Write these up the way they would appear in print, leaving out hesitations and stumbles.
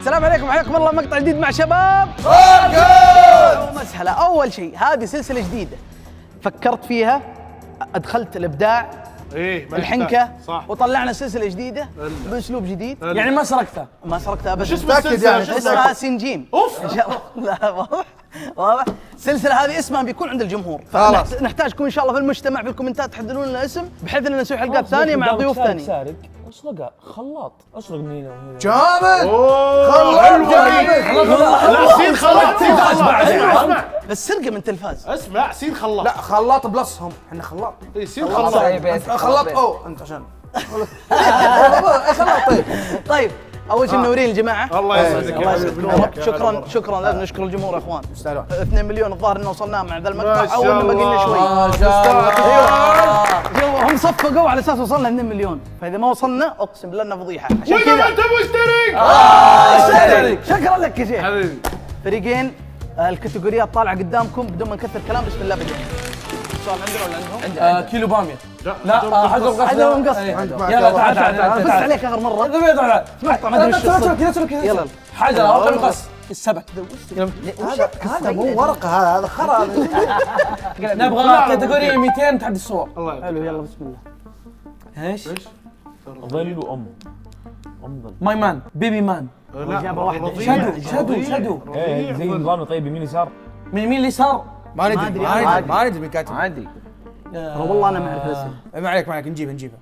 السلام عليكم، حياكم الله. مقطع جديد مع شباب مسهلة. أول شيء هذه سلسلة جديدة فكرت فيها، أدخلت الإبداع الحنكة صح، وطلعنا سلسلة جديدة بأسلوب جديد. يعني ما سرقتها أبدا. شو اسم السلسلة؟ يعني اسمها سنجيم. اوف ان شاء الله. لا واضح. السلسلة هذه اسمها بيكون عند الجمهور، فنحتاجكم ان شاء الله في المجتمع في الكومنتات تحددون لنا اسم بحيث اننا نسوي حلقات ثانية مع ضيوف ثانيين. سارق اسرقها خلاط، اسرق من هنا وهنا. جامد. لا سين خلاط. اسمع بس سرقة من تلفاز. اسمع سين خلاط. لا خلاط بلس هم احنا خلاط. اي سين خلاط. خلاط انت عشان خلاط. طيب اول شيء منورين الجماعه. الله يسعدك. شكرا لازم نشكر الجمهور يا اخوان. يستاهلون. 2 مليون الظاهر انه وصلناه مع ذا المقطع او انه باقي لنا شوي. ما شاء الله. هم صفقوا على اساس وصلنا 2 مليون، فاذا ما وصلنا اقسم بالله انه فضيحه. عشان واذا ما انت مشترك شكرا لك يا شيخ. حبيبي. فريقين، الكاتيجوريات طالعه قدامكم بدون ما نكثر كلام. بسم الله بدأ. السؤال عندنا ولا عندهم؟ كيلو باميه. لا حق هذا مقصر. يلا تعال فزت عليك اخر مره. مقطع ما ادري وش الصدق. يلا حاجه ورقه مقص السبت. هذا مو ورقه، هذا خرا. نبغى كاتيجوري 200 تحدي الصور. حلو يلا بسم الله. ايش؟ ظل وام ظل ماي مان بيبي مان. اجابه واحده. شادو ايه زي نظام طيب يمين يسار من يمين اليسار. ما ندري مين كاتب. عادي. والله انا ما اعرف الاسم. ما عليك نجيبها.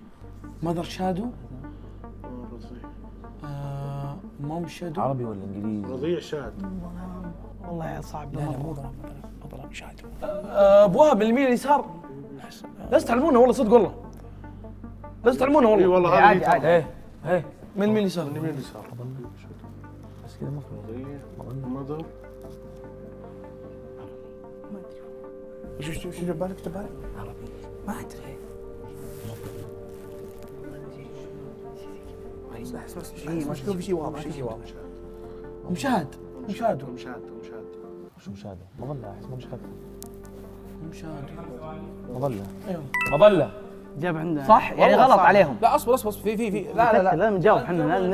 ماذر شادو. مام شادو. عربي ولا انجليزي؟ رضيع شاد. والله صعب. لا مو ضرب شادو. ابو وهب من اليمين اليسار. لازم تعلمونه والله صدق والله. لازم تعلمونه والله. اي والله عادي هذه ايه من اليمين اليسار. من يمين يسار. بس كذا مخرج مضر. شو جبالك ما ادري. مشكلة في شيء واضح. مشاهد. مشاهد. شو مشاهده؟ مظله اسمه مشاهده. مشاهد. مظله. ايوه مظله. جاب عندنا صح يعني غلط عليهم. لا اصبر في لا لازم نجاوب احنا، لازم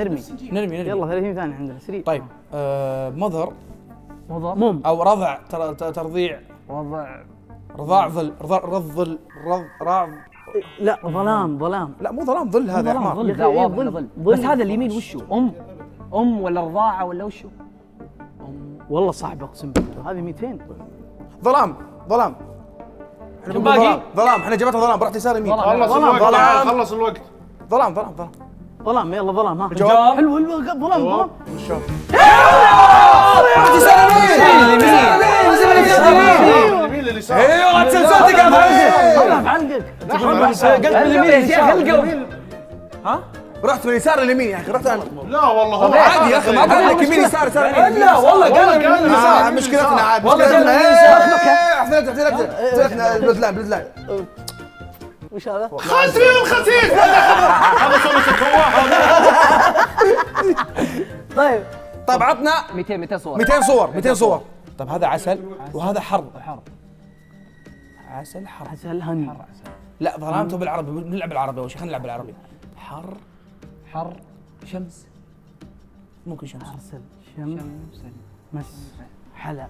نرمي. يلا يلا 30 ثانيه عندنا سريع. طيب مظهر موضوع او رضع ترضيع رضاع ظل رض راع. لا ظلام. لا مو ظلام، ظل هذا يا حمار. لا واضح ظل. بس هذا اليمين وشو؟ ام ولا رضاعه ولا وشو؟ والله صعب اقسم بالله. هذه 200. ظلام احنا باقي ظلام. احنا جبتها ظلام، رحت يسار يمين. خلص الوقت. ظلام يلا ظلام. ها جواب حلو ظلام. وشو؟ رحت يسار يمين. اليمين لليسار. ايوه صدق الله في علقك. قلب اليمين. ها رحت من اليسار لليمين يا اخي. رحت انا. لا والله هو عادي يا اخي، ما قال لك يمين يسار. لا والله قال مشكلتنا عاد. والله احنا بلدلان. وش هذا؟ خسيس. هذا طيب عطنا 200 صور. 200 صور. طب هذا عسل وهذا حر. عسل حر. عسل هني. لا ظلامته بالعربي. بنلعب بالعربي اول شيء. خلينا نلعب بالعربي. حر شمس. ممكن شمس. عسل شمس مس حلا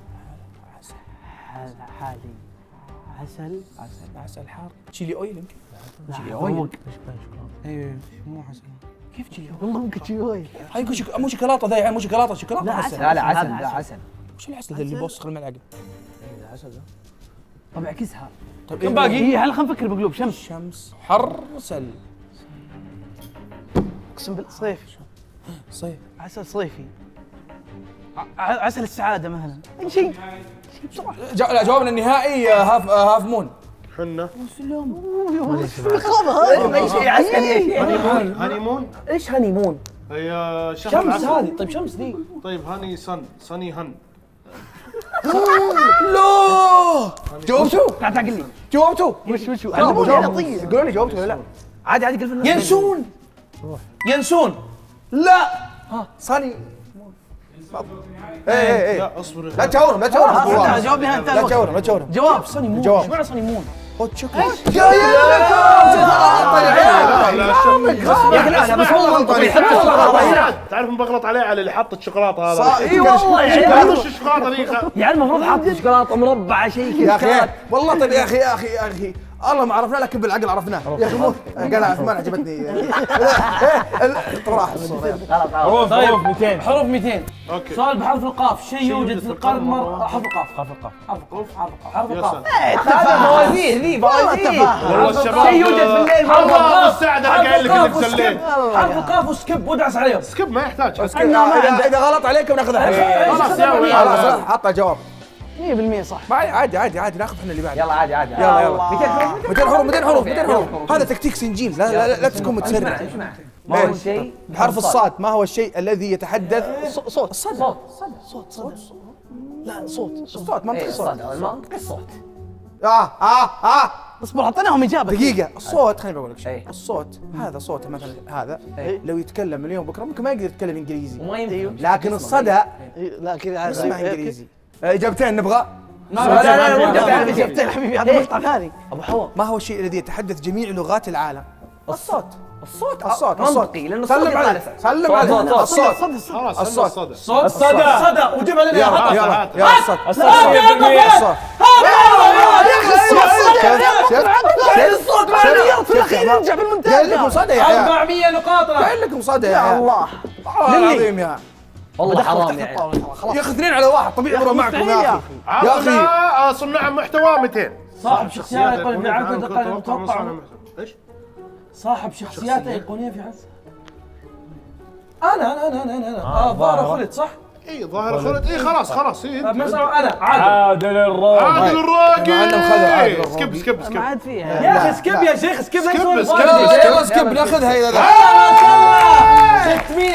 حالي عسل حار. تشيلي اويل يمكن. تشيلي اويل. ايوه مو عسل. كيف تشيلي اويل؟ والله ممكن تشيلي اويل. هاي يمكن مو شوكولاته ذا. مو شوكولاته لا عسل. لا عسل. وش العسل ذا اللي بوسخ الملعقه؟ طب اعكسها. طيب كم باقي؟ هلا خلينا نفكر بقلوب. شمس حرسل. اقسم بالله صيف. عسل صيفي. عسل السعاده مثلا. اي شيء بسرعه. لا جوابنا النهائي هاف مون. حنة. اي شيء عسل. هانيمون. ايش هانيمون؟ هي شهر شمس العسل. هذه. طيب شمس دي. طيب هاني صني هن. لا جاوبتوا؟ تعال قل لي جاوبتوا؟ وش قولوا لي جاوبتوا ولا لا؟ عادي قل. ينسون. لا صاني. ايه لا اصبر. لا تشاورهم جاوبني انت. لا تشاورهم جواب صني مون. جواب. ايش معنى صني مون؟ هوت شوكليت. يا لا بس هو منطقي. تعرف بغلط عليه على اللي حط الشوكولاته هذا. صح. اي والله لا مش الشوكولاته ذي. يعني المفروض حط شوكولاته مربعه شيء يا كذا. اخي والله طيب يا اخي الله ما عرفنا لكن بالعقل عرفناه يا اخي. مو قال عثمان عجبتني راح الصوره. طيب 200 حروف 200. اوكي. سؤال بحرف القاف. شيء يوجد في القلب مرة. حرف القاف. حرف القاف. هذا فوازير ذي فوازير. والله الشباب شيء يوجد في الليل حرف مرة. القاف السعد انا قايل لك انك سليت. حرف القاف وسكيب ودعس عليهم. سكيب ما يحتاج. اذا غلط عليكم ناخذها. خلاص يا ولد. خلاص حط جواب. 100% صح. عادي ناخذ احنا اللي بعد. يلا عادي يلا 200 حروف. هذا تكتيك سنجين. لا تكون متسرع. ما هو الشيء بحرف الصاد. ما هو الشيء الذي يتحدث؟ صوت. الصدى. لا صوت. الصوت منطقي. الصوت. المنطق الصوت. اصبر اعطيناهم اجابه. دقيقة الصوت خليني بقول لك شيء. إيه. الصوت هذا صوت مثلا هذا إيه. لو يتكلم اليوم بكره ممكن ما يقدر يتكلم انجليزي. وما يمكن. لكن الصدى لا كذا اسمه انجليزي. اجابتين نبغى. لا جبتين حبيبي هذا مقطع ثاني. ابو حوا. ما هو الشيء الذي يتحدث جميع لغات العالم؟ الصوت. الصوت منطقي لانه الصوت سلم عليه. سلم عليه. الصوت. خلاص الصوت. صدى وجيبها لنا. يلا الصوت. الصوت. الصوت ما غيرت في الاخير يرجع بالمونتاج. قايل لكم صدى يا عيال. 400 نقاط. قايل لكم صدى يا يا عيال. الله. والله العظيم يا والله حرام يعني. يا اخي 2 على 1 طبيعي اضرب معكم يا اخي. يا اخي عطنا صناع محتوى 200. صاحب شخصيات يقول في عقد متوقع. ايش؟ صاحب شخصيات ايقونيه في عز. انا ظاهر خلد صح؟ اي ظاهر خلد. اي خلاص اي مثلا انا عادل الراقي. سكيب ما عاد فيها. يا اخي سكيب يا شيخ سكيب. يلا سكيب ناخذها اذا 600.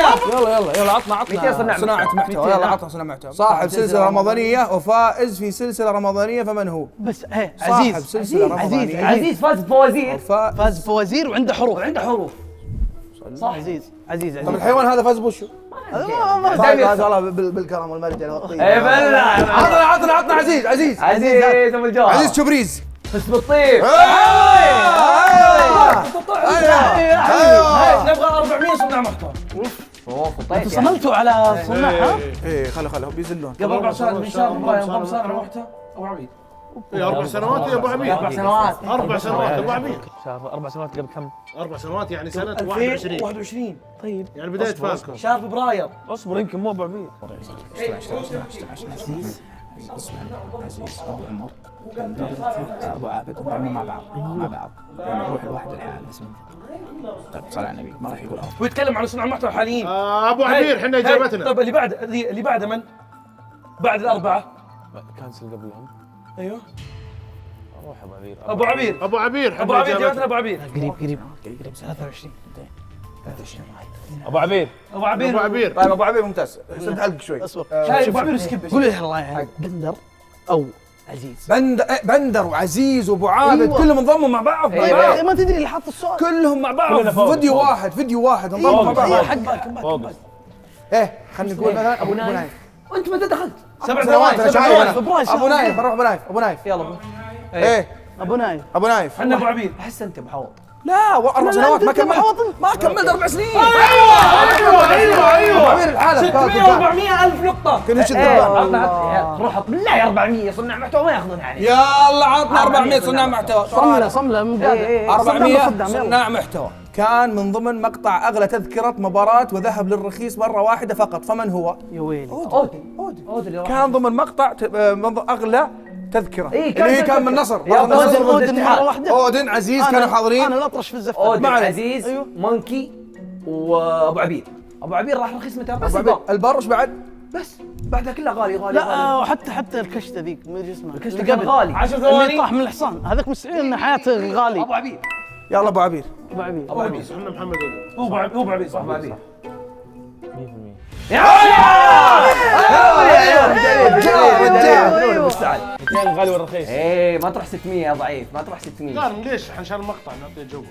يلا عطنا صناعة محتوى. يلا عطنا صناعة محتوى. صاحب سلسلة رمضانية وفائز في سلسلة رمضانية فمن هو؟ بس صاحب عزيز. سلسلة رمضانية عزيز فاز بفوازير. فاز بفوازير وعنده حروف. صح. عزيز. طب الحيوان هذا فاز بوشو؟ ما فاز والله بالكرم والمرجل والطيب. اي بلا. عطنا عزيز ابو الجواب. عزيز شبريز. حسب الطيب. نبغى 400 صناع محتوى. طيب صملتوا على صناعها. ايه خلوا بيزلون. قبل 4 سنوات من شهر ابراهيم ضم صانع محتوى ابو عبيد. 4 سنوات يا ابو عبيد. 4 سنوات. 4 سنوات ابو عبيد. 4 سنوات قبل كم؟ 4 سنوات يعني سنة 21. 21. طيب يعني بداية فازكم. شهر فبراير. اصبر يمكن مو ابو عبيد. ابو عابد وعمر مع بعض نروح الواحد الحال اسمه. طيب صل على النبي ما راح يقول ويتكلم عن صناع المحتوى حاليين. ابو عبير احنا اجابتنا. طيب اللي بعده من؟ بعد الاربعه. كانسل قبلهم. ايوه روح ابو عبيد. ابو عبير. ابو عبير ابو عبير جابتنا ابو عبير. قريب 23. ابو عبير. ابو عبير. ابو عبير. طيب ابو عبير ممتاز. سد حلقك شوي. اصبر. ابو عبير سكيب. قول لي الله يعني بندر او عزيز. بندر وعزيز وابو عابد كلهم انضموا مع بعض. ما تدري اللي حط السؤال. كلهم مع بعض فيديو واحد انضموا مع بعض. حق ايه خلينا نقول مثلا ابو نايف. وانت متى دخلت؟ 7 ثواني. ابو نايف بروح ابو نايف يلا ايه ابو نايف. احنا ابو عبير. احس انت بحوط. لا 4 سنوات ما كملت 4 سنين. ايوه ابو عبير الحالة 600 400 الف نقطة. كنا نشد روح بالله 400 صناع محتوى ما ياخذون يعني. يلا عطنا 400 صناع محتوى. صملة من قاعدة. 400 صناع محتوى. كان من ضمن مقطع اغلى تذكرة مباراة وذهب للرخيص مرة واحدة فقط فمن هو؟ يا ويلي. اودي كان ضمن مقطع اغلى تذكرة إيه اللي هي كان من نصر. اودن مرة واحدة. اودن عزيز كانوا حاضرين. انا الاطرش في الزفة. اودي عزيز مونكي وابو عبير. ابو عبير راح رخيص متى بس البر وش بعد؟ بس بعدها كلها غالي. لا وحتى الكشتة ذيك ما ادري اسمها. الكشتة كان غالي. 10 اللي ثواني. طاح من الحصان هذاك مستحيل ان حياته غالي. ابو عبير. يلا ابو عبير. ابو عبير. احنا محمد هو ابو عبير صح. ابو عبير. 100%. يا اثنين الغالي والرخيص. ايه ما تروح 600 يا ضعيف ما تروح 600. قال ليش عشان المقطع نعطيه جو.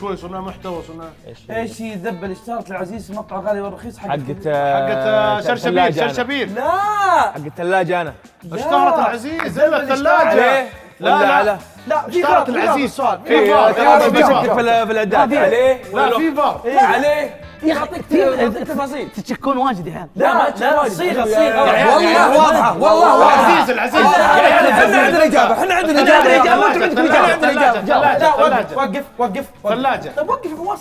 شوي صرنا محتوى صرنا ايش هي الذبه اللي اشتهرت العزيز في مقطع غالي والرخيص حقت شرشبيل. لا حق الثلاجة انا. اشتهرت العزيز الا الثلاجة. لا لا في اشتهرت فرق العزيز. السؤال في فار في الاعداد عليه لا في فار عليه يعطيك تفاصيل. تتشكون واجد يا عيال. لا صيغه والله واضحه والله واضحه. العزيز احنا عندنا اجابه احنا عندنا لا وقف ثلاجة. طيب وقف يا فواز.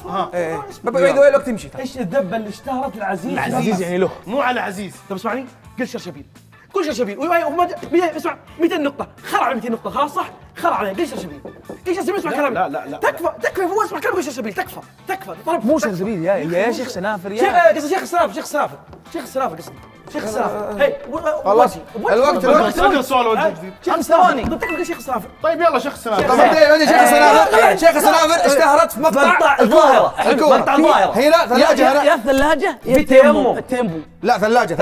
بعد الوقت تمشي. ايش الذبه اللي اشتهرت العزيز؟ عزيز يعني له. مو على عزيز. طب اسمعني، قل شرشبيل، قل شرشبيل اسمع 200 نقطة، خرع على 200 نقطة، خلاص صح؟ خرع عليه، قل شرشبيل، قل شرشبيل، اسمع كلامي. لا. تكفى يا فواز، اسمع كلامي، قل شرشبيل، تكفى طلب مو شرزبيل يا شيخ سنافر قصدي شيخ السنافر قصدي شيخ السنافر. هي خلاص الوقت سجل السؤال وانت جديد. 5 ثواني قلت لك شيخ السنافر. طيب يلا شيخ السلام. طب شيخ السنافر اشتهرت في مقطع الظاهرة مقطع الظاهرة. هنا ثلاجة يا الثلاجة يا التيمم. التيمبو. لا ثلاجة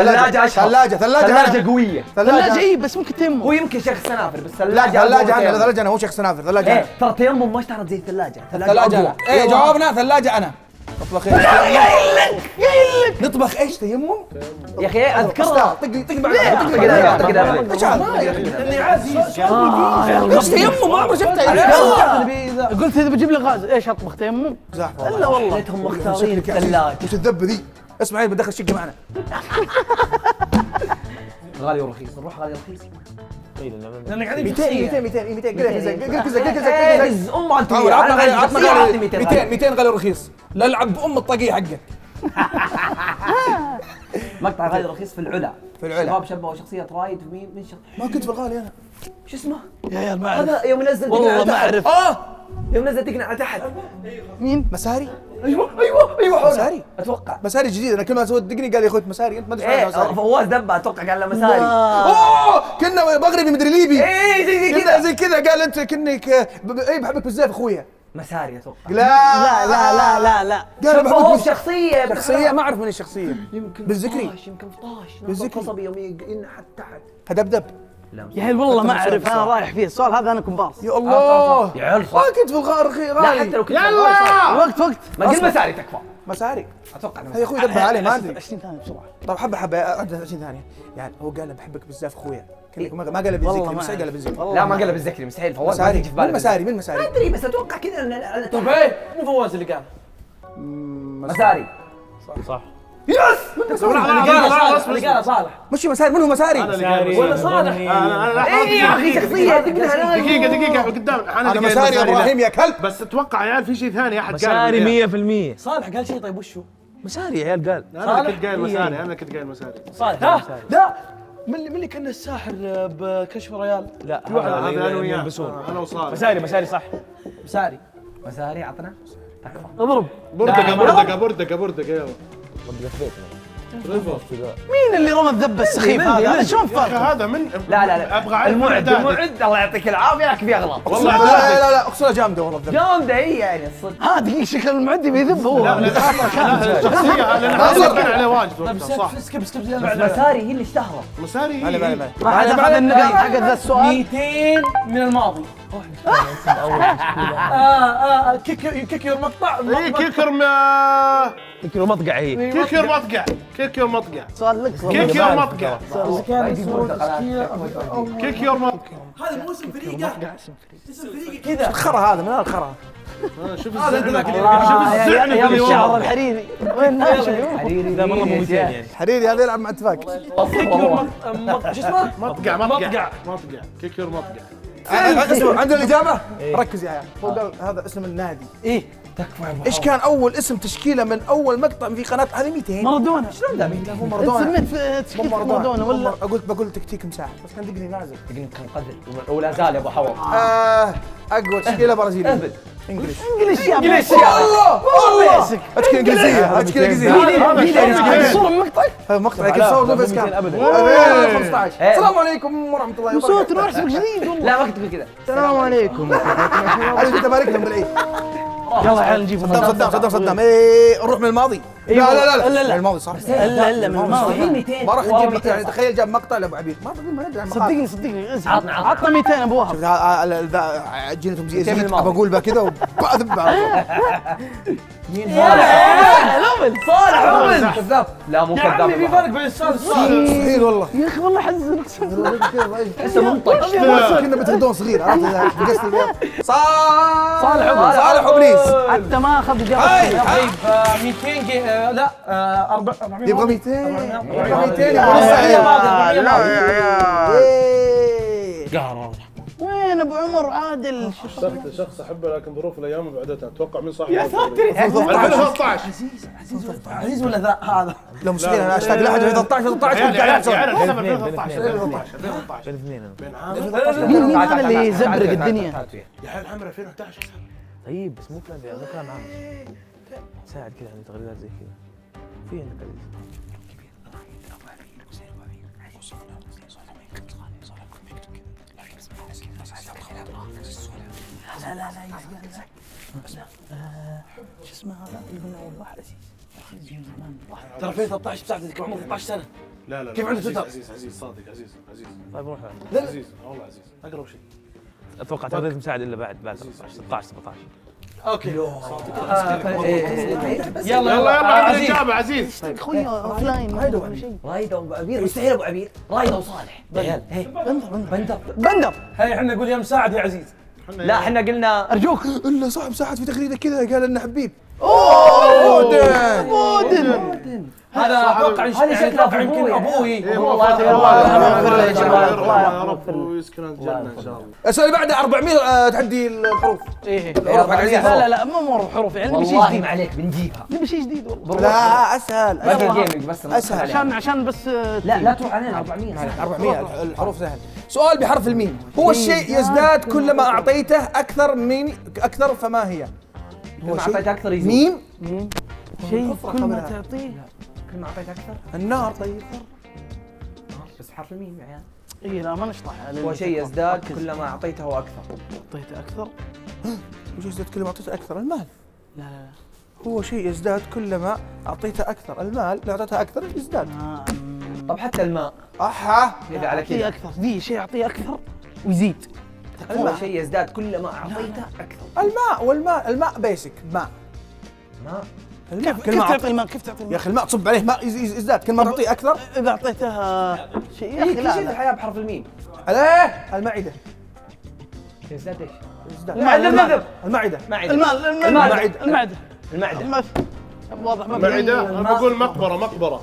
ثلاجة قوية. ثلاجة اي بس ممكن تيمبو. هو يمكن شيخ السنافر بس لا ثلاجة أنا مو شيخ سنافر ثلاجة ايه ترى التيمم ما اشتهرت زي الثلاجة. ثلاجة ايه جوابنا ثلاجة أنا نطبخ نطبخ ايش تيمم؟ يا اخي اذكرها. طق بعد اني عزيز ايش تيمم ما عمري شفتها. قلت اذا بجيب لي غاز ايش اطبخ تيمم؟ زحفة الا والله. ليتهم مختارين الثلاجة. وش الذبة ذي؟ اسمع بدخل شقة معنا غالي ورخيص، نروح غالي ورخيص. لان قاعدين 200 قل قز امه انت عطنا 200 غالي رخيص لا العب بام الطاقية حقك مقطع غالي رخيص في العلا. في العلا. شباب شبهوا شخصيات وايد من ما كنت في الغالي انا شو اسمه؟ يا عيال ما اعرف هذا يوم نزل والله ما اعرف. يوم نزل تقنع على تحت. مين؟ مساري ايوه مساري اتوقع. مساري جديد انا كل ما اسوي دقني قال لي اخوي مساري انت ما ادري ايه ايش مساري فواز دبه اتوقع قال له مساري. اوه كنا مغربي مدري ليبي ايه زي كذا قال انت كنك اي بحبك بزاف اخويا مساري اتوقع. لا قال شبهوه بحبك بشخصية شخصية ما اعرف من الشخصية يمكن بالذكري. يمكن فطاش بالذكري. قصبي يوم ينحت تحت. هدبدب يا عيال والله ما اعرف انا رايح فيه السؤال هذا انا كومبارس. يا الله يا عيال ما كنت في الغار لا حتى غالي لو كنت يلا وقت ما قل مساري تكفى. مساري اتوقع هي اخوي دبها عليه ما ادري 20 ثانية بسرعة. طب حبه عندها 20 ثانية يعني هو قال له بحبك بزاف اخويا كأنك ما قال بالذكري والله ما مستحيل قال بالذكري لا ما قال بالذكري مستحيل فواز ما تيجي في بالي. مساري من ما مساري ادري بس اتوقع كذا طيب ايه مو فواز اللي قال مساري. صح. اللي قال صالح مش مساري من هو مساري ولا صالح. ايه يا اخي شخصية دقيقة قدام انا مساري ابراهيم يا كلب بس اتوقع يا عيال في شيء ثاني احد قال مساري 100%. صالح قال شيء. طيب وشو؟ مساري يا عيال قال. انا كنت قايل مساري انا كنت قايل مساري صالح لا من اللي كان الساحر بكشف ريال. لا هذا هذا انا وياه يلبسون. انا وصالح مساري صح. مساري مساري عطنا. اضرب. بردقة يلا مين اللي رمى الذبة السخيف هذا؟ شلون يا أخي فاهم؟ هذا من لا ابغى اعرف المعد الله يعطيك العافية لك في اغلاط. والله لا اقصد جامده والله الذبة جامدة هي يعني الصدق. ها دقيقة شكل المعد بيذب هو. الشخصية لان كان عليه واجد وقتها صح سكب مساري هي اللي اشتهرت. مساري راح اخذ النقاط حق ذا السؤال. 200 من الماضي. كيك يور مقطع. كيكر مطقع هي. كيك يور مطقع سؤال لك كيك يور مطقع هذا مو اسم فريقه. اسم فريقه كذا. الخرا هذا من الخرا شوف يا الشعر الحريري وين ناشف؟ حريري لا مرة مو 200 يعني. حريري هذا يلعب مع اتفاق شو اسمه؟ مطقع كيك يور مطقع عندنا الاجابه ركز يا عيال هو قال هذا اسم النادي ايه ايش كان اول اسم تشكيله من اول مقطع في قناه هذه 200 مارادونا. شلون ذا 200 هو انت مارادونا سميت في تشكيلة مارادونا ولا؟ بقول تكتيك مساعد بس كان دقني نازل كان قذر ولا زال يا ابو حوض. اقوى تشكيله برازيليه اهبل. انجلش انجليش والله تشكيله انجليزيه تشكيله انجليزيه صورة من مقطعك. هذا مقطع كيف صور فيس كام أبداً. 15 السلام عليكم ورحمه الله وصوت وبركاته نحسبك جديد والله. لا ما كنت كذا. السلام عليكم. هذه تبارك لهم بالعيد يلا يا عيال نجيب صدام ايه نروح من الماضي لا الماضي صح. الا من الماضي. مستحيل 200 ما راح ورا نجيب 200. يعني تخيل جاب مقطع لابو عبيد ما ندري عن صدقني صدقني عطنا. عطنا 200 ابو وهب. جينتهم زي كيف الماضي؟ بقول بها كذا وبأذب على صالح روبن كذاب. لا مو يا عمي كذاب. في فرق بين السؤال والسؤال. مستحيل والله. يا اخي والله حزن اقسم بالله. انت منطق. كنا بتردون صغير عرفت قصة الرياض. صالح ابليس حتى ما اخذ اجابه. طيب 200 لا 400 يبغى 200 يبغى 200 قهر والله. وين ابو عمر عادل؟ شخص احبه لكن ظروف الايام بعدتها اتوقع من صاحب يا ساتر 2013 عزيز ولا ذا هذا؟ لا مستحيل انا اشتاق لاحد 13 13 كنت قاعد يعني احسب حسب 2013 مين هذا اللي يزبرق الدنيا؟ يا حي الحمراء 2011 طيب بس مو كلام عام. ساعد كذا يعني تغريدات زي كذا. في عندك عزيز. لا شو اسمه هذا اللي قلنا اول واحد عزيز ترى 2013 بساعتك ابو عمر 13 سنه. لا كيف عندك تويتر؟ عزيز صادق عزيز طيب روح. عزيز والله عزيز اقرب شيء اتوقع تغريدة مساعد الا بعد 13 16 17. اوكي يلا يلا يلا عزيز. الاجابه عزيز اخوي اوف لاين ما عنده شيء. رايده وابو عبير مستحيل ابو عبير. رايده وصالح. عيال هي بندر هي احنا نقول يا مساعد يا عزيز. لا احنا قلنا ارجوك. الا صاحب ساعد في تغريده كذا قال انه حبيب مودن هذا اتوقع اتوقع يمكن ابوي. يا رب ويسكن الجنه ان شاء الله. السؤال اللي بعده 400 تحدي الحروف ايه الحروف حق عزيز لا مو مره حروف يعني نبي شيء والله جديد. ما عليك بنجيبها. نبي شيء جديد والله. لا اسهل باقي جيمنج بس اسهل عشان بس لا تروح علينا 400 400 الحروف سهل. سؤال بحرف الميم. هو الشيء يزداد كلما اعطيته اكثر فما هي؟ هو شيء اعطيت اكثر يزيد. ميم شيء كل ما تعطيه كل ما اعطيت اكثر النار. طيب بس بحرف الميم يا عيال. اي لا ما نشطح هو شيء يزداد كلما اعطيته اكثر. اعطيته اكثر. وش يزداد كلما اعطيته اكثر؟ المال. لا هو شيء يزداد كلما اعطيته اكثر. المال لو اعطيته اكثر يزداد. طب حتى الماء احا اذا على اعطيه كذا اكثر دي شيء اعطيه اكثر ويزيد. هو شيء يزداد كلما اعطيته اكثر. الماء بيسك ماء. ماء كيف تعطي الماء؟ كيف تعطي يا الماء؟ اخي الماء تصب عليه ماء يزداد كل ما تعطيه اكثر. اذا اعطيته شيء يا اخي كل شيء في لا الحياه بحرف الميم. عليه المعده يزداد ايش؟ يزداد المعده. المعده المعده واضح ما معده انا بقول مقبره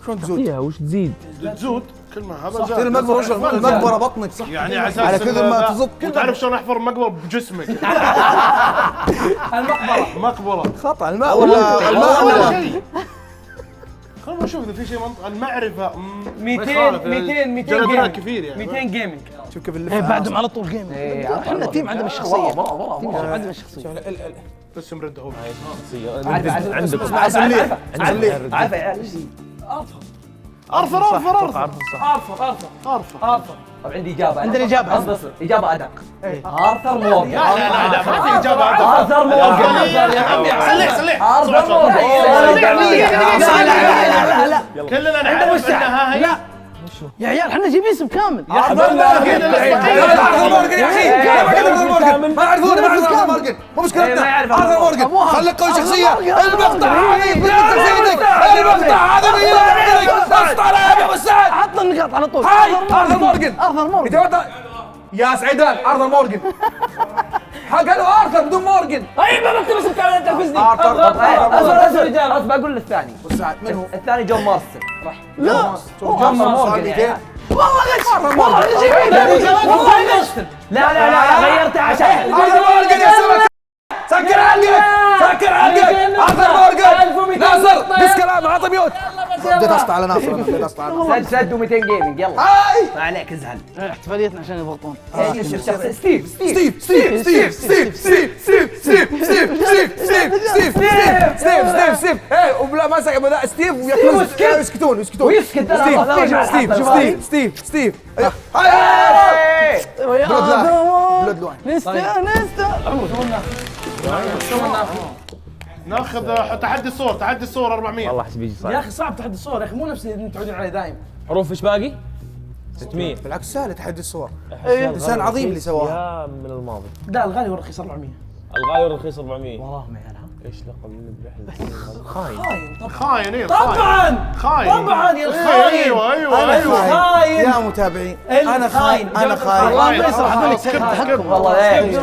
شلون تزود؟ فيها وش تزيد؟ تزود كل ما هذا تصير المقبره وش المقبره بطنك صح يعني على اساس على كذا ما تزط تعرف شلون احفر مقبره بجسمك مقبره خطا الماء ولا الماء ولا ولا شيء. خلينا نشوف اذا في شيء منطق المعرفه 200 جلدنا كثير يعني 200 جيمنج. شوف كيف اللف بعدهم على طول جيم. احنا تيم عندنا الشخصيه. تيم عندنا الشخصيه. بس مرد هو عندكم عارف يا عيال ارفر طب عندي اجابه عندنا إجابة. اصبر اجابه ادق ارثر مورغان لا ما في اجابه ارثر مورغان يا عمي صلح ارثر مورغان لا كلنا نعرف انها هي لا يا عيال احنا جايبين اسم كامل. ارثر مورغان يا اخي ما يعرفونه ارثر مورغان مو مشكلتنا ما يعرف ارثر مورغان خليك قوي شخصيه المقطع هذا من شخصيتك المقطع هذا من اسطع يا ابو سعد حط النقاط على طول. ارثر مورغان ارثر مورغان يا سعيدان ارثر مورغان قالوا ارثر بدون مورغان. طيب ما بكتب اسم كامل انت تفزني ارثر رجال بقول الثاني من هو؟ الثاني جون مارسل لا جون مورغان والله غش والله غش والله غش. لا غيرتها عشان ارثر مورغان يا سمك سكر عقلك ارثر مورغان ناصر بس كلام عطى ميوت. بديت اسطع على ناصر بديت اسطع على سد 200 جيمنج يلا هاي ما عليك ازعل احتفاليتنا عشان يضغطون. ستيف ايه ولا ما سكت لا ستيف ويسكتون ستيف بلود لاين نستا ناخذ تحدي الصور، تحدي الصور 400. والله احسب يجي يا صعب. اخي صعب تحدي الصور يا اخي، مو نفس اللي تعودون عليه دايم. حروف ايش باقي؟ 600. بالعكس سهل تحدي الصور. انسان عظيم اللي سواها. يا من الماضي. لا الغالي والرخيص 400. الغالي والرخيص 400. وراهم عيالها. ايش لقب الرحله؟ خاين. خاين طبعا. خاين ايه طبعا خاين طبعا يا الخاين. ايوه انا خاين. يا متابعين انا خاين انا خاين. والله فيصل هذول يستحقهم والله ايه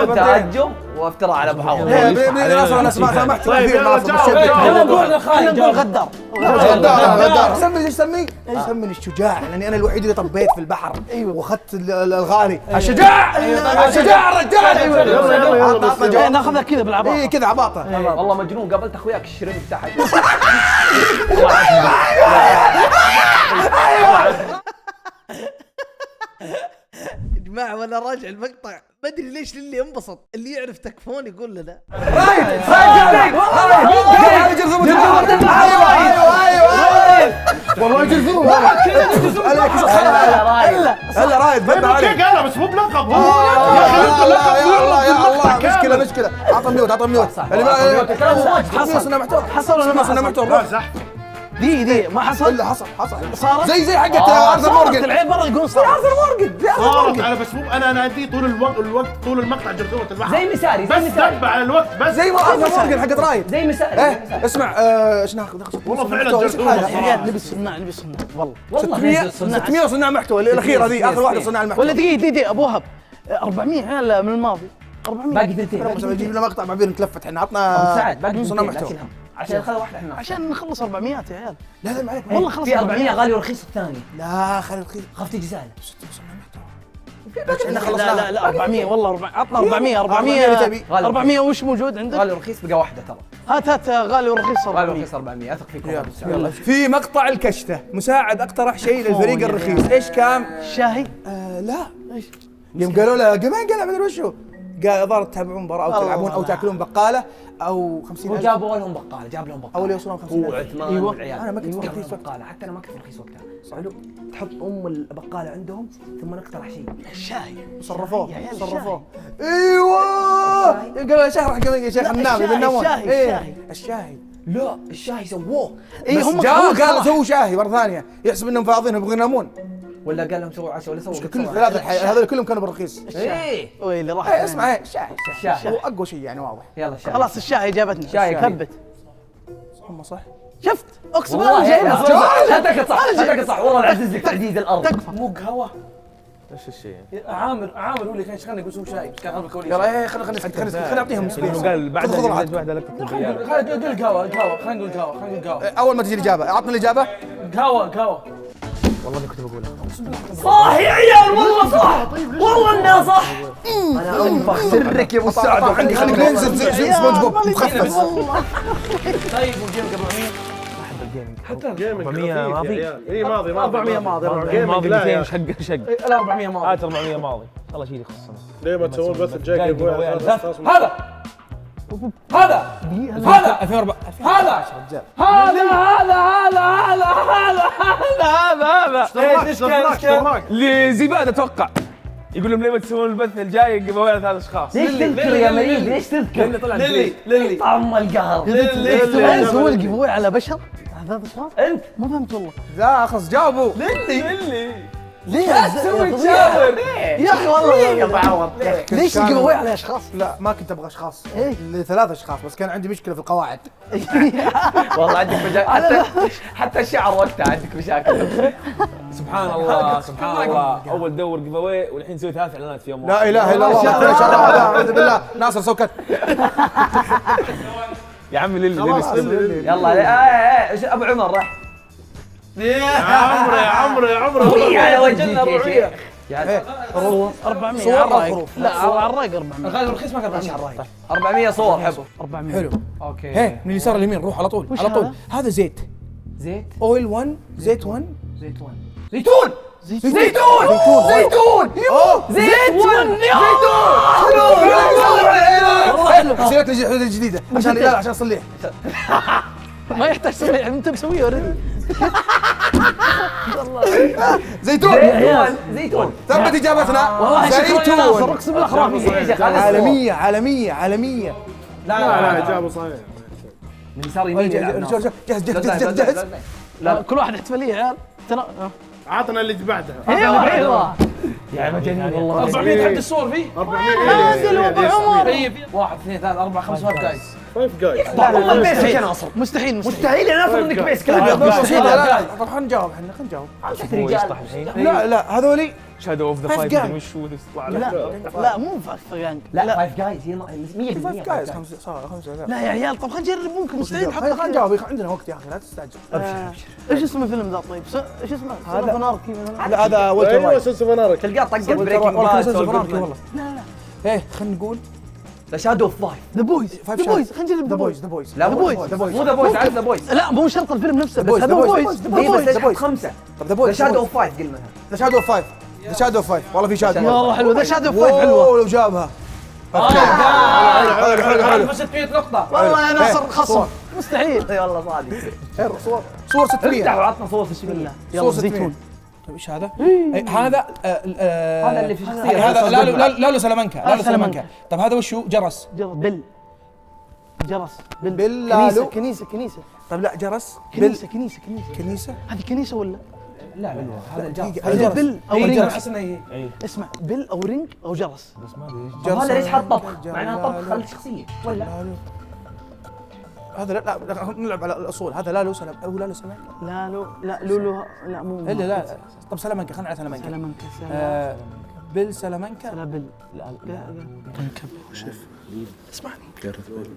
تهجم وافتراء على ابو حوض. ناصر انا سامحت كثير ناصر يلا نقول خاين. نقول غدار. غدار. سمي ايش سمي؟ سمي الشجاع لاني انا الوحيد اللي طبيت في البحر واخذت الغالي. الشجاع الشجاع الرجال. ناخذها كذا بالعباطه. اي كذا عباطه. والله مجنون قابلت اخوياك الشريف تحت. يا جماعه وانا راجع المقطع ما ادري ليش اللي انبسط، اللي يعرف تكفون يقول لنا. والله جرذوب هلا رايد قالها بس مو بلقب. يا الله مشكله عطى ميوت حصل ولا ما حصل؟ دي ما حصل الا حصل صارت زي حقت ارثر مورجن. العيب برا يقول صارت صارت انا بس مو انا عندي طول الوقت طول المقطع جرذوبة البحر زي مساري بس دب على الوقت بس زي ما ارثر مورجن حقت رايد. زي مساري. اسمع ايش ناخذ والله فعلا جرذوبة. يا عيال نبي صناع والله 600 صناع محتوى الاخيره ذي اخر واحده صناع المحتوى. ولا دقيقه ابو وهب 400 عيال من الماضي 400 باقي ثنتين. نجيب لنا مقطع بعدين نتلفت احنا عطنا سعد باقي صناع ثنتين محتوى. عشان ناخذ واحده احنا. عشان نخلص 400 يا عيال. لا ما عليك والله خلص في 400 غالي ورخيص الثاني. لا خلي الخير خاف تيجي سهله. احنا خلصنا. لا 400 والله 400 عطنا 400 400 اللي تبي. 400 وش موجود عندك؟ غالي ورخيص بقى واحده ترى. هات غالي ورخيص غالي 400. ورخيص 400 اثق فيكم. يلا في مقطع الكشته مساعد اقترح شيء للفريق الرخيص ايش كان؟ شاهي لا يوم قالوا له كمان قال ما ادري وشو قال ظهر تتابعون مباراه او تلعبون او تاكلون بقاله او 50,000 جابوا لهم بقاله جاب لهم بقاله او اللي يوصلون 50,000. عثمان أيوة. والعيال. أنا ما كنت أيوة. رخيص بقاله حتى انا ما كنت رخيص وقتها. حلو تحط البقاله عندهم ثم نقترح شيء. الشاهي صرفوه يا عيال صرفوه ايوه قالوا يا شيخ راح يا شيخ النام بالنوم الشاهي لا الشاي سووه. اي بس هم جاء قال سووا شاهي مره ثانيه يحسب انهم فاضيين يبغون ينامون. ولا قال لهم سووا عشاء ولا سووا كل هذول كلهم كانوا بالرخيص. ايه اللي راح اسمع الشاهي الشاهي. هو اقوى شيء يعني واضح. يلا الشاي. خلاص الشاهي جابتنا شاي ثبت هم صح شفت اقسم والله بالله جايبها شهادتك صح شهادتك صح والله العزيز لك تعديد الارض. تكفى مو قهوه. ايش الشيء؟ عامر هو اللي كان يشغلني يقول سووا شاي بس كان قلب الكواليس. يلا خلينا نعطيهم لانه قال بعد خذ واحده لك الريال. خلينا نقول قهوه خلينا نقول قهوه. اول ما تجي الاجابه عطنا الاجابه. قهوه. والله اني كنت بقولها. صح يا عيال والله صح والله انها صح. انا انفخ سرك يا ابو سعد. عندي خليك ننزل زي سبونج بوب مخفف. طيب وجيم قبل 400 ماضي. اي ماضي 400 ماضي ماضي 200 شق لا 400 ماضي. هات 400 ماضي. الله شيء يخصنا. ليه ما تسوون بث الجاي جاي يا ابوي؟ هذا 2004 هذا لزباد اتوقع يقول لهم ليه ما تسوون البث الجاي قبل 3 اشخاص. ليش تذكر يا مريض ليش تذكر؟ للي طعم القهر. سووا الجيف أواي على بشر هذا اشخاص انت ما فهمت والله لا خلاص جاوبوا. ليه لا تسوي تشاور يا اخي والله يا ابو عوض. ليش الجيف أواي على اشخاص لا ما كنت ابغى اشخاص إيه؟ ل3 اشخاص بس كان عندي مشكله في القواعد. والله عندك مشاكل حتى الشعر وقتها عندك مشاكل. سبحان الله سبحان الله اول دور جيف اواي والحين نسوي 3 اعلانات في يوم واحد. لا اله الا الله ما شاء الله اعوذ بالله ناصر سوكت. يا عمي للي يلا ابو عمر راح يا عمرو ربيع على وجهك يا شيخ. 400 صور على أو الرايق حروف؟ لا على الرايق 400 الغالي الرخيص ما كان 400. 400 صور حبه 400 حلو اوكي. هي من اليسار لليمين روح على طول وش على طول. هذا؟ هذا زيت زيت اويل 1 زيت 1 زيتون زيتون زيتون سيرت الجديده عشان لا عشان اصليها. ما يحتاج تصليح انت مسويه اوريدي زيتون زيتون. ثبت اجابتنا والله شكرا يا ناصر زيتون. اقسم بالله خرافي عالميه لا اجابه صحيحه. من يسار يمين يلعب ناصر. جهز جهز جهز جهز. لا كل واحد احتفاليه يا عيال ترى. عطنا اللي بعدها. ايوه يا مجانين والله. 400 حد الصور فيه. 400. عادل وابو عمر. طيب 1 2 3 4 5 جايز. 5 جايز. والله بيسك يا ناصر. مستحيل مستحيل يا ناصر انك بيسك. مستحيل. لا طب خلينا نجاوب احنا خلينا نجاوب. رجال. لا هذولي شادو اوف ذا Five فايت Gang. وش هو يطلع لا لا مو فاكتور جانج. لا 5 جايز هي 100%. 5 جايز 5 لا يا عيال طب خلينا نجرب ممكن مستحيل حط خلينا نجاوب عندنا وقت يا اخي لا تستعجل. ايش اسم الفيلم ذا طيب؟ ايش اسمه؟ هذا فناركي مثلا. لا هذا والتر ايوه وايت. سلسله نارك. تلقاه طقت والله بريكنج باد. والله. ايه خلينا نقول ذا شادو اوف 5. ذا بويز ذا بويز خلينا نجرب ذا بويز ذا بويز. لا The مو Boys. مو ذا بويز عارف ذا بويز. لا مو شرط الفيلم نفسه بس Boys, هذا The Boys, بويز The Boys. اي بس The اسحب Boys. 5. طب ذا ذا بويز شادو اوف 5 قلنا. ذا شادو اوف 5 ذا شادو اوف 5 والله في شادو. يا الله حلوه ذا شادو فايت حلوه. اوه لو جابها. حلو حلو حلو. 600 نقطة. والله يا ناصر خصم مستحيل. اي والله صادق. صور 600. افتح وعطنا صور 600. يلا زيتون. طيب ايش هذا؟ هذا هذا اللي في شخصية. هذا لا سلامانكا لا سلامانكا. سلامانكا. طب هذا وش هو؟ جرس. بل جرس بل كنيسه لالو. كنيسه طب لا جرس كنيسه كنيسه. هذه كنيسه ولا؟ لا هذا الجرس. هذا بل او جرس. رينج. احس انه هي. اسمع بل او رينج او جرس. هذا ليش حط طبخ؟ معناه طبخ خلي شخصية ولا؟ هذا لا نلعب على الاصول. هذا لالو سلام او لالو سلام. لا لولو لا مو الا لا طب سلامانكا خلينا على سلامانكا. سلامانكا بيل سلامانكا. لا بل جارث بيل.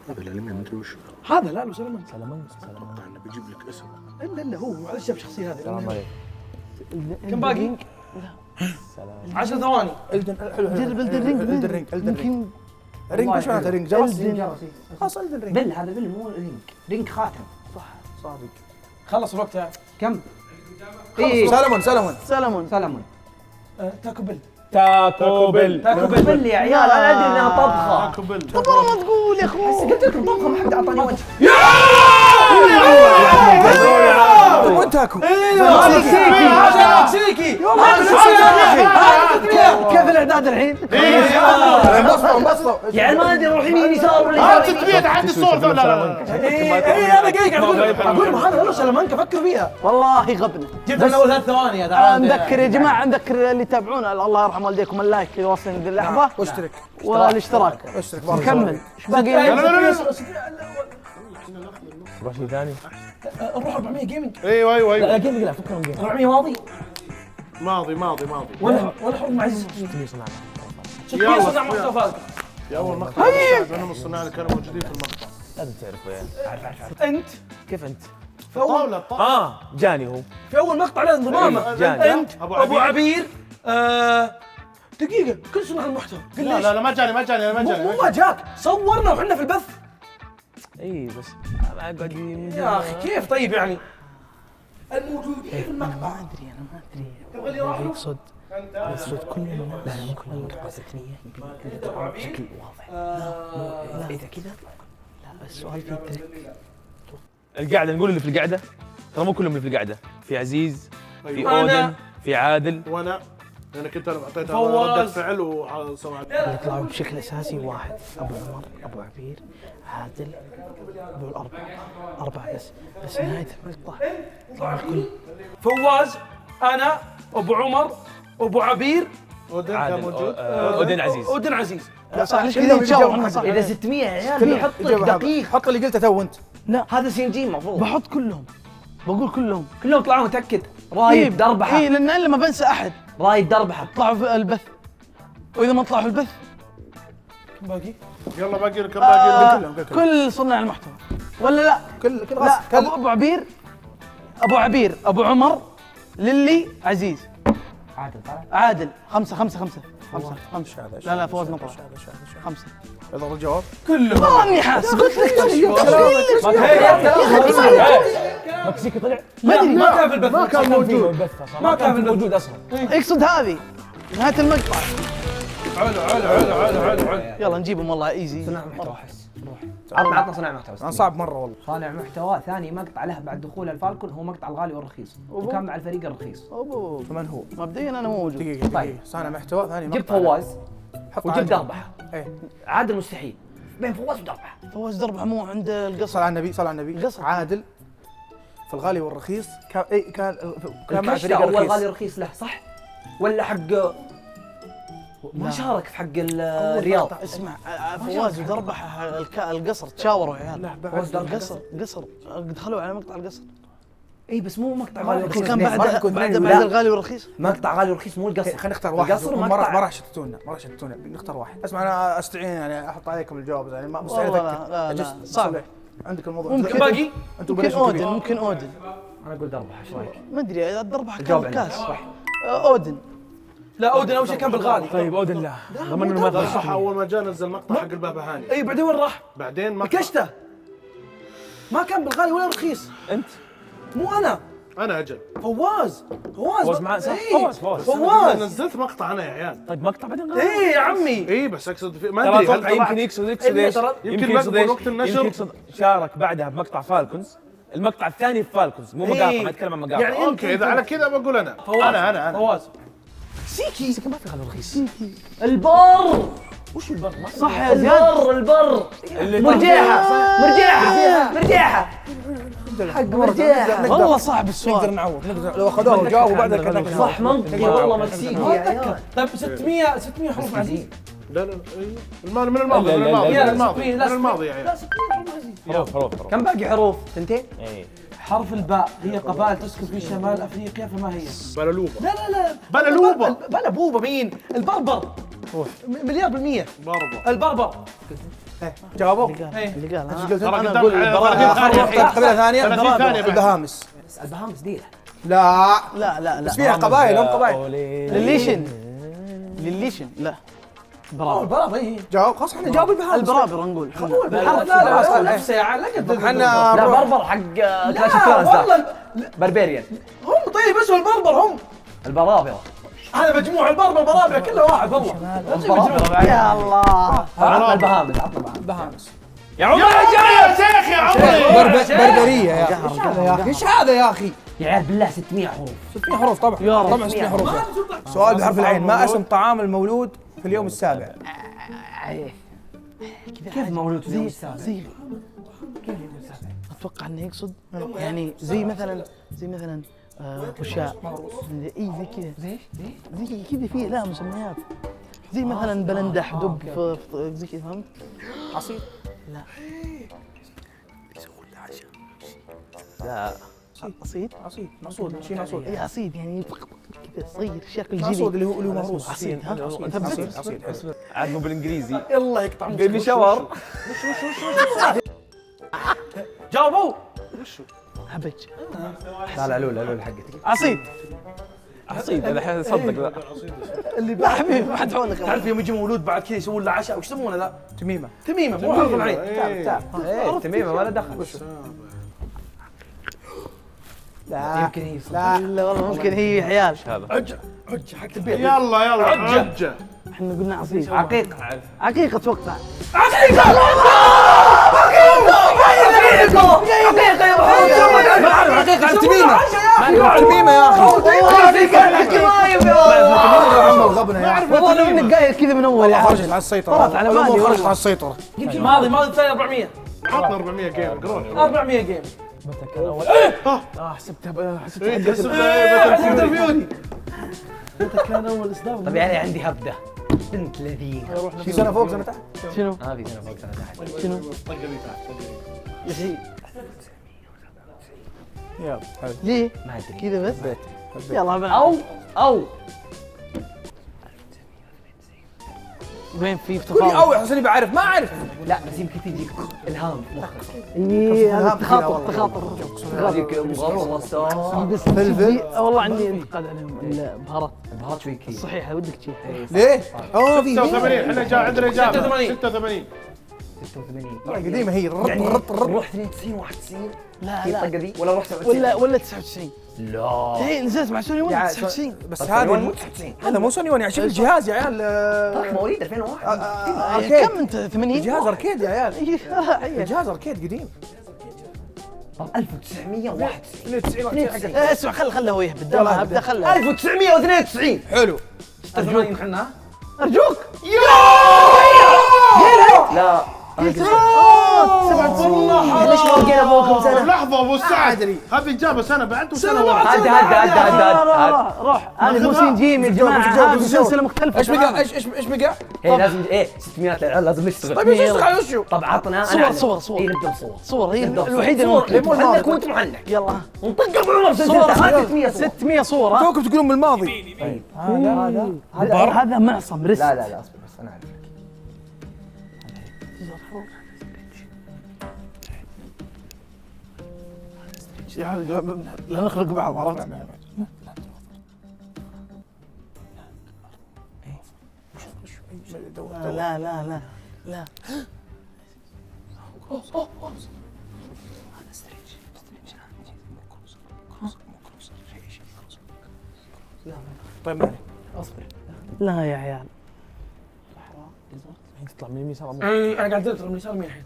هذا الانمي ما ادري وش. هذا لا سلمان. اتوقع انه بيجيب لك اسم. الا هو معلش شاف الشخصية هذه. السلام عليكم. كم باقي؟ 10 ثواني. جرب الدن رينج يمكن رينج وش معناته رينج جرس؟ الدن خلاص الدن رينج. بل هذا بل مو رينج. رينج خاتم. صادق. خلص الوقت يا كم؟ ايه سلمون سلمون. تاكو بل. تاكو بيل. بل يا عيال انا ادري انها طبخه. تاكو بيل. طب والله ما تقول يا اخوي. قلت لكم طبخه ما حد اعطاني وجه. وين تاكو؟ مكسيكي. كيف الاعداد الحين؟ انبسطوا يعني ما ادري اروح يمين يسار ولا 600 تحدي الصور لا لا. انا دقيقة اقول هذا لا سلامانكا فكر فيها. والله غبنا. جبت من اول 3 ثواني يا تعال. نذكر يا جماعه نذكر اللي يتابعونا الله يرحم والديكم اللايك يوصلنا ذي اللحظه واشترك والاشتراك. نكمل ايش باقي؟ روح شيء ثاني. نروح 400 جيمنج. ايوه لا جيم لا فكرهم جيم. 400 ماضي ماضي. ولا حر مع 600 صنع محتوى فاز. في اول مقطع انا الصناع اللي كانوا موجودين في المقطع. لازم تعرفه يعني. انت كيف انت؟ في اول طاولة جاني هو. في اول مقطع له انضمامه. جاني. انت ابو عبير. دقيقة كل صناع المحتوى. قل ليش؟ لا ما جاني مو ما جاك صورنا وحنا في البث. اي بس ما اقعد يا اخي كيف طيب يعني؟ الموجودين في المقطع. ما ادري انا ما ادري. تبغى اللي راح له؟ يقصد كل الناس لا مو كل الناس بشكل واضح. لا اذا كذا لا السؤال فيه تريك. القعده نقول اللي في القعده ترى مو كلهم اللي في القعده. في عزيز في أنا- اودن في عادل. وانا كنت انا اعطيتها فواز. ردة فعل وسويت. يطلعوا بشكل اساسي واحد ابو عمر ابو عبير عادل ابو اربعه بس نهايه المقطع يطلعوا الكل. فواز انا ابو عمر ابو عبير ودن كان عادل موجود. اودن عزيز. ودن عزيز. صح ليش كذا نتجاوب صح. اذا 600 يا عيال بيحط لك دقيق. حط اللي قلته تو انت. هذا سينجين المفروض بحط كلهم بقول كلهم كلهم طلعوا متاكد. رايد دربحه. اي لان الا ما بنسى احد. رايد دربحه. طلعوا في البث واذا ما طلعوا في البث باقي يلا باقي لك كلهم. كل صناع المحتوى ولا لا؟ كل لا ابو عبير ابو عمر للي عزيز عادل 5 لا فوز نطلع 5 يلا الجواب. ماني حاس قلت لك مكسيكي طلع. ما كان في البث. ما كان موجود. ما كان في البث. موجود اصلا. يقصد هذه نهايه المقطع. علو. يلا نجيبهم والله ايزي. صناع محتوى احس. عطنا صناع محتوى. انا صعب مره والله. صانع محتوى ثاني مقطع له بعد دخول الفالكون هو مقطع الغالي والرخيص وكان مع الفريق الرخيص. فمن هو؟ مبدئيا انا مو موجود. دقيقة صانع محتوى ثاني جبت فواز حط وجبت دربحه. ايه عادل مستحيل بين فواز ودربحه. فواز دربحه مو عند القصر. صل على النبي صل على النبي. القصر. عادل في الغالي والرخيص كان مع الكشتة فريق اول غالي الرخيص. رخيص له صح؟ ولا حق ما شارك في حق الرياض؟ اسمع فواز ودربح القصر تشاوروا يا عيال. فواز دربح القصر دخلوا على مقطع القصر. اي بس مو مقطع غالي ورخيص. كان بعد لا. الغالي والرخيص. مقطع غالي ورخيص مو القصر. خلينا نختار واحد. القصر ما مقطع. راح يشتتونا نختار واحد. اسمع انا استعين يعني احط عليكم الجواب يعني ما مستحيل والله افكر. لا أجست. صعب. عندك الموضوع. ممكن باقي انتم ممكن اودن ممكن اودن انا اقول دربحه ايش رايك؟ ما ادري اذا دربح الجواب كان عندك. كاس اودن. لا اودن اول شيء كان بالغالي. طيب اودن لا ضمن انه ما لا يطلع صح، اول ما جاء نزل مقطع حق البابهاني، اي بعدين وين راح؟ بعدين مقطع. الكشته ما كان بالغالي ولا رخيص. انت مو انا انا اجل فواز فواز معاه صح إيه. فواز فواز نزلت مقطع انا يا عيال. طيب مقطع بعدين ايه يا عمي. اي بس اقصد ما ترى ادري هل اتوقع يمكن طلعت. يقصد إيه ايش؟ ترى يمكن يقصد مقبل ايش؟ وقت النشر. يمكن يقصد شارك بعدها بمقطع فالكونز، المقطع الثاني في فالكونز مو مقاطع، ما اتكلم عن مقاطع. يعني اوكي اذا على كذا بقول انا. انا فواز سيكي ما في غالي رخيص. البر وش البر؟ ما صح يا زياد. البر اللي مرجيحه حق مرجيحه. والله صعب نقدر السؤال. نعوض لو اخذوه وجاوبوا بعدها كذا صح منطقي والله مكسيكي يا عيال. طيب 600 حروف عزيز. لا لا ايوه من الماضي من الماضي من الماضي من الماضي يا عيال. حروف كم باقي حروف؟ ثنتين؟ ايه حرف الباء هي قبائل تسكن في شمال افريقيا فما هي؟ بلالوبه. لا بلالوبه بلا بوبه مين؟ البربر مليار بالمية برضه. البربر. جاوبوا. اللي قال ترى انا قدام اقول 30 ثانية الحين. قبيله ثانيه 30 ثانية بعد. البهامس. البهامس ديله. لا لا بس فيها قبائل هم قبائل. لليشن لا البرابر ايه جاوب خلاص احنا جاوب البهامس. البرابر نقول لا لا نفسه يا عيال لا قد احنا لا بربر حق كلاش اوف كلانز والله بربريان. هم طيب اسمه البربر هم. البرابره هذا مجموع البربر كله واحد والله. يا الله. عطنا البهامس البهامس. يا عمر يا شيخ يا عمري. بربريه يا اخي. ايش هذا يا اخي؟ ايش هذا يا اخي؟ يا عيال بالله 600 حروف. 600 حروف طبعا طبعا 600 حروف. سؤال بحرف العين. ما اسم طعام المولود في اليوم السابع؟ كيف مولود في اليوم السابع؟ زي اتوقع انه يقصد يعني زي مثلا غشاء اي زي كذا زي كذا فيه لا مسميات زي مثلا بلندح دب زي كذا فهمت؟ عصير. لا لا عصيد عصود شيء عصود. اي عصيد يعني كذا صغير شكل عصود جديد اللي هو مهروس. عصيد ها عصيد عصيد. عاد مو بالانجليزي. الله يقطع بيبي شاور. جاوبوا. هبج لا علول حقتك. عصيد عصيد الحين صدق ذا. اللي لا حبيبي ما حد حولك تعرف يوم يجي مولود بعد كذا يسوون له عشاء وش يسمونه ذا؟ تميمه. تميمه مو حرف العين. ايه تميمه ما له دخل. لا يمكن هي لا والله ممكن هي عيال عجه حق البيت. يلا عجه. احنا قلنا عصيد عقيقه. عقيقة اتوقع حقيقة عن تميمة. تميمة يا اخي. غبنا يا اخي. والله لو انك قايل كذا من اول يا خرجت حاج على السيطرة. طلعت على بالي خرجت والله. على السيطرة. ماضي الثاني 400 عطنا 400 جيم قرون. 400 جيم. حسبتها انترفيوني. كان اول اصدار طب يعني عندي هبده بنت لذيذ. في سنة فوق سنة تحت. شنو؟ ما في سنه فوق سنه تحت. شنو؟ يا اخي يلا حلو. ليه؟ ما ادري. كذا بس؟ بيت. يلا بقى. او وين في قول لي تفاوض؟ او عشان بعرف ما اعرف. لا بس يمكن تجيك الهام في مخك. اي هذا تخاطر. تخاطر هذيك مغرورة بس فلفل. والله عندي انتقاد عليهم البهارات بهارات شوي كذا. صحيحه ودك شيء ليه؟ في 86 احنا جاء عندنا اجابه 86. 86. 86 قديمة هي. يعني رط نروح 92 91 لا في الطقه لا ذي ولا نروح 97 ولا 99 لا ايه نزلت مع سوني 1 99 بس هذا هذا هذا مو سوني 1 يعني شوف الجهاز يا عيال. ترك مواليد 2001 اركيد. كم انت 80 الجهاز اركيد يا عيال. إيه. الجهاز اركيد قديم. طب 1991 إيه، اسمع خله هو يهبد يلا ابدا خله 1992 حلو. 86 احنا ارجوك لا والله ليش ما لقينا فوقكم سنه؟ لحظة ابو سعد هذه جابه سنة بعد وسنة ورا. هد روح هذه مو سنجيم يا جماعه، هذه سلسله مختلفه. ايش بقى ايش بقى؟ لازم 600 للعيال لازم نشتغل. طيب ايش اشتغل وشو؟ طب عطنا صور. اي نبدا بصور. صور هي نبدأ الوحيده صور. اللي محنك وانت محنك. يلا نطق ابو عمر صور 600 600 صوره. توكم تقولون من الماضي. هذا معصم رسم. لا اصبر بس انا اعرف لك. لا نخلق بعض، عرفت؟ لا طيب مالي لا يا عيال. الحين تطلع من اليمين يسار اي انا قاعد اضرب من يسار مين الحين؟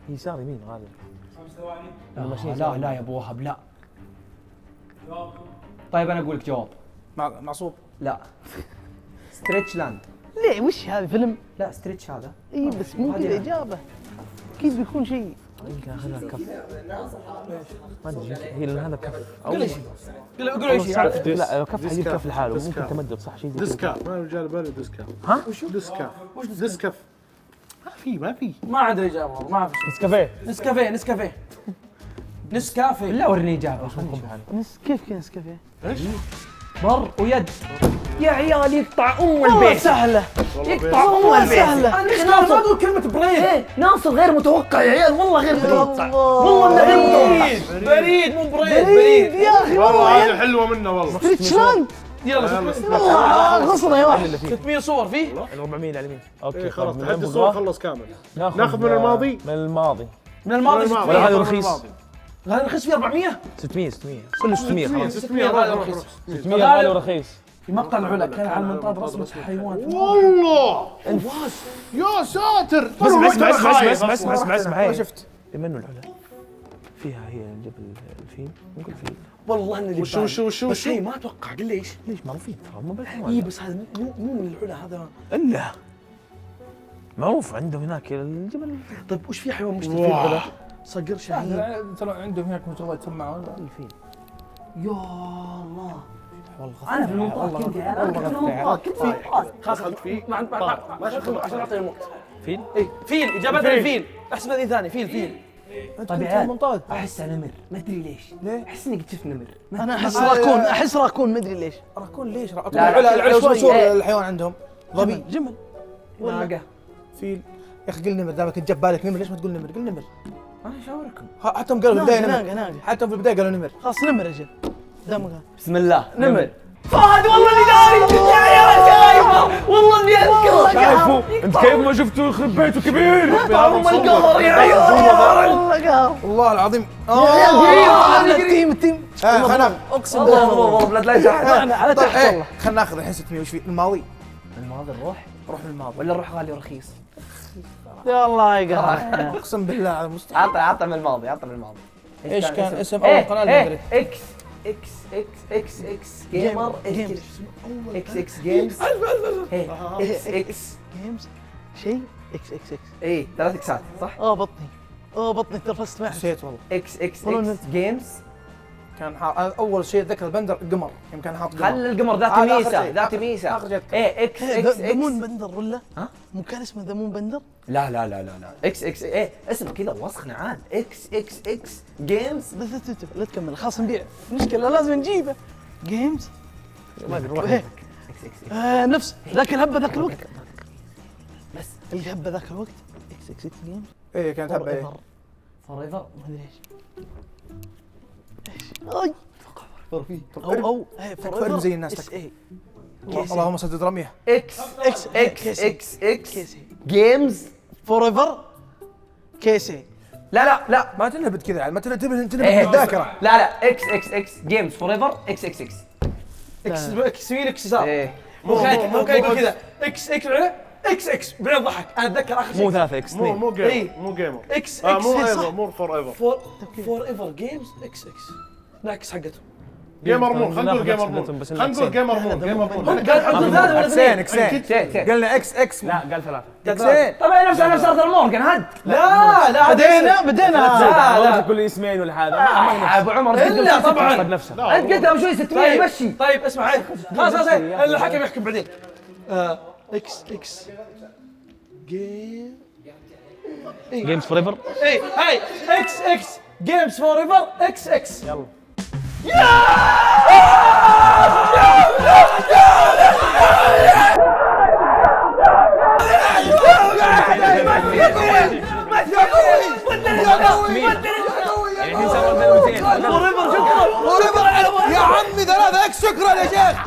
يسار يمين غالبا. لا يا ابو وهب لا. طيب انا اقول لك جواب. معصوب. لا ستريتش لاند. ليه وش هذا فيلم؟ لا ستريتش هذا. اي بس مو كذا اجابه، اكيد بيكون شيء. يمكن اخذها كف. ما ادري هي لان هذا كف. قول ايش قول ايش يعرف. لا كف حيجيب كف لحاله، ممكن تمدد صح شيء زي كذا. ديسكاف ما جاء بالي ديسكاف. ها؟ وشو ديسكاف؟ وش ديسكاف؟ ما في ما عندي اجابه، ما اعرف. نسكافيه. نسكافيه. لا وريني اجابه. كيف نسكافيه؟ بر ويد. يا عيال يقطع والله البيت. سهله، يقطع البيت. سهله. انا ما اقول كلمه بريد. ناصر غير متوقع يا عيال، والله غير متوقع. والله انه غير متوقع. بريد مو بريد. بريد يا اخي والله هذه حلوة منه والله. ستريتشلاند. يلا والله خلصنا يا واحد. 600 صور فيه. 400 على اليمين. اوكي إيه خلاص طيب، تحدي من الصور بكرة خلص كامل. ناخذ من الماضي. من الماضي. من الماضي من 600. ولا هذا من رخيص. الماضي. هذا رخيص فيه 400. 600 كله 600 خلاص. 600 هذا رخيص. 600 غالي ورخيص. في مقطع العلا كان على المنطاد رسمة حيوان. والله يا ساتر. اسمع شفت منو العلا؟ فيها هي جبل الفيل، نقول فيل. والله انه اللي وشو بس هي ما اتوقع قل ليش. ليش معروفين ترى مو اي بالحيوان. بس هذا مو من العلا هذا. الا معروف عندهم هناك الجبل طيب وش في حيوان مشتري فيه العلا؟ صقر شاهين. ترى عندهم هناك مجرد يسمعون الفيل. يا الله. انا في المنطقه كنت خلاص ما عشان اعطي الوقت. فيل؟ اي فيل اجابتها الفيل. احسب هذه ثاني فيل. طيب يا عيال احس نمر، ما ادري ليش. احس اني قد شفت نمر. انا احس راكون ما ادري ليش. راكون ليش؟ لا، العلا شوي. شو الحيوان عندهم؟ ظبي. جمل. ناقه. فيل. يا اخي قل نمر، دامك جاب بالك نمر ليش ما تقول نمر؟ قل نمر. انا اشاوركم. حتى هم قالوا في البدايه نمر. ناقه. حتى في البدايه قالوا نمر. خلاص نمر اجل. دامك بسم الله نمر. فهد والله اني داري يا عيال شايفه، والله اني اذكره. شايفه انت كيف ما شفته يخرب بيته كبير. ام القهر يا عيال. والله قهر. والله العظيم. التيم خلنا اقسم بالله والله لا تحت. على تحت والله. خلنا ناخذ الحين 600 وش في الماضي؟ الماضي نروح روح للماضي. ولا نروح غالي ورخيص؟ يا الله يقهر. اقسم بالله مستحيل. عطى من الماضي. ايش كان اسم اول قناه المدري؟ اكس جيمر اكس جيمز اكس جيمز شيء اكس اي 3 اكسات صح؟ بطني ترفست معك. نسيت والله. اكس جيمز كان اول شيء ذكر البندر قمر، يمكن كان حاط قمر. خلي القمر ذات ميسا آخر شيء. ايه اكس ذمون بندر ولا؟ ها؟ مو كان اسمه ذمون بندر؟ لا اكس ايه اسم كذا وسخ نعال اكس جيمز. لا تكمل خلاص نبيع، مشكلة لازم نجيبه. جيمز ما ادري روح. اكس نفس ذاك الهبة ذاك الوقت. بس الهبة ذاك الوقت اكس جيمز ايه كانت هبه ايه. فور ايفر ما ادري ايش. او تكفر زي الناس تكفر. اللهم سدد رميه. اكس جيمز فور ايفر كيسي. لا ما تنهبد كذا يعني، ما تنهبد إيه. بالذاكره. لا اكس جيمز فور ايفر اكس اكس يمين اكس يسار. ايه مو كان يقول كذا اكس بعدين ضحك. انا اتذكر اخر شيء مو 3 اكس 2. مو جيمر مو جيمر. اكس مو صح. ايفر مو فور ايفر. فور ايفر جيمز اكس نعكس حقته. جيمر مون، خلينا نقول جيمر مون، خلينا نقول جيمر مون، جيمر مون. قال حطوا ثلاثة ولا اثنين؟ اكسين قلنا اكس لا قال ثلاثة. اكسين. طبعا نفس ارثر مورجان هاد. لا بدينا لا كل اسمين ولا هذا ما ابو عمر الا طبعا نفسه. انت قلت قبل شوي 600 يمشي. طيب اسمع خلاص الحكم يحكم بعدين. اكس جيمز فور ايفر. اي اكس جيمز فور ايفر اكس يلا يا عمي 3 اكس شكرا يا شيخ.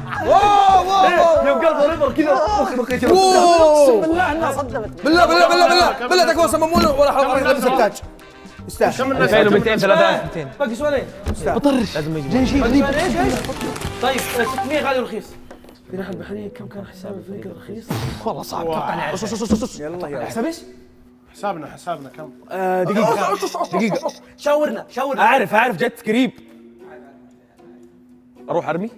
يوم قال فور ايفر كذا مخي اقسم بالله انها صدمت. بالله تكون صممونا ولا حرام لابس التاج. يستاهل. 2200 3200. باقي سؤالين. بطرش لازم يجي جاي شيء غريب. طيب 600 غالي ورخيص. الجناح البحرية كم كان حساب الفريق الرخيص؟ والله صعب. يلا حساب ايش؟ حسابنا كم؟ دقيقة شاورنا أعرف جت قريب. أروح أرمي؟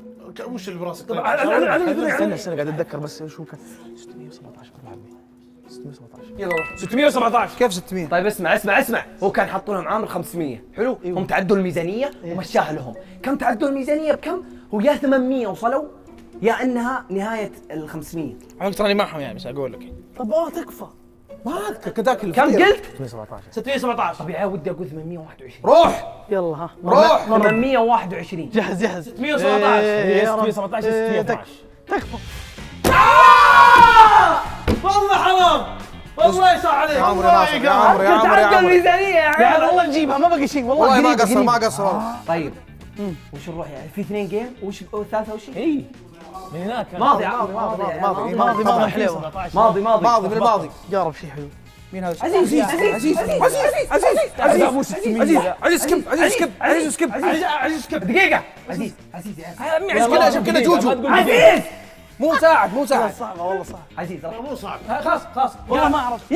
وش اللي براسك؟ استنى قاعد أتذكر بس شو كان 617 أروح أرمي 617 يلا روح. 617 كيف 600؟ طيب اسمع هو كان حاطوا لهم عامل 500 حلو. هم تعدوا الميزانيه ومشاها لهم. كم تعدوا الميزانيه بكم؟ هو يا 800 وصلوا يا انها نهايه ال 500. على تراني معهم يعني بس أقول لك طب تكفى. ما اذكر كذاك كم قلت؟ 617 طب يا ودي اقول 821. روح يلا ها روح 821. جهز 617 617 تكفى. والله حرام والله يصح عليك. يا عمري ناصر يا عمري يا عمري يا تعدوا عمري. الميزانيه يا يا عيال. والله نجيبها ما بقي شيء والله. والله ما قريب، قصر قريب. ما قصر والله. طيب وش نروح يعني في 2 جيم وش الثالثه وش هي؟ إي من هناك ماضي ماضي حلوه. ماضي ماضي من الماضي. جرب شيء حلو. مين هذا؟ عزيز عزيز سكيب دقيقه عزيز كذا شوف كذا جوجو عزيز مو مساعد صعبه والله صعب. عزيز مو صعب. خلاص والله ما اعرف.